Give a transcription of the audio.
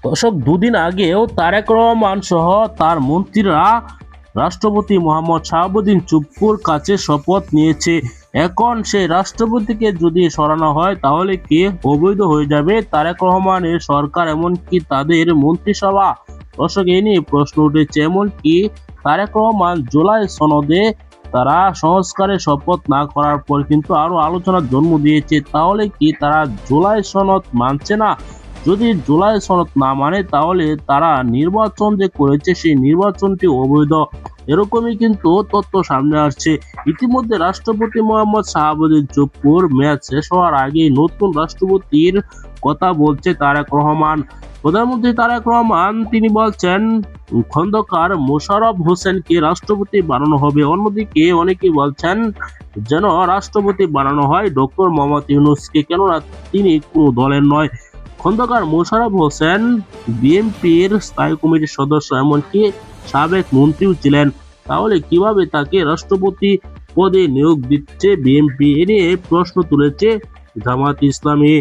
দর্শক, দুদিন আগেও তারেক রহমান সহ তার মন্ত্রীরা রাষ্ট্রপতি মোহাম্মদ শাহাবুদ্দিন চুপ্পুর কাছে শপথ নিয়েছে। এখন সেই রাষ্ট্রপতিকে যদি সরানো হয় তাহলে কি অবৈধ হয়ে যাবে তারেক রহমানের সরকার, এমনকি তাদের মন্ত্রিসভা? দর্শক, এ নিয়ে প্রশ্ন উঠেছে। এমনকি তারেক রহমান জুলাই সনদে তারা সংস্কারের শপথ না করার পর কিন্তু আরো আলোচনার জন্ম দিয়েছে। তাহলে কি তারা জুলাই সনদ মানছে না? যদি জুলাই সনদ না মানে তাহলে তারা নির্বাচন যে করেছে সেই নির্বাচনটি অবৈধ, এরকমই কিন্তু তথ্য সামনে আসছে। ইতিমধ্যে রাষ্ট্রপতি মোহাম্মদ শাহাবুদ্দিন চুপ্পুর মেয়াদ শেষ হওয়ার আগেই নতুন রাষ্ট্রপতির কথা বলছে তারেক রহমান। প্রধানমন্ত্রী তারেক রহমান তিনি বলছেন খন্দকার মোশাররফ হোসেনকে রাষ্ট্রপতি বানানো হবে। অন্যদিকে অনেকে বলছেন যেন রাষ্ট্রপতি বানানো হয় ডক্টর মোহাম্মদ ইউনূসকে, কেননা তিনি কোনো দলের নয়। খন্দকার মোশাররফ হোসেন বিএনপির স্থায়ী কমিটির সদস্য, এমনকি সাবেক মন্ত্রীও ছিলেন। তাহলে কিভাবে তাকে রাষ্ট্রপতি পদে নিয়োগ দিচ্ছে বিএনপি? এ নিয়ে প্রশ্ন তুলেছে জামায়াত ইসলামী।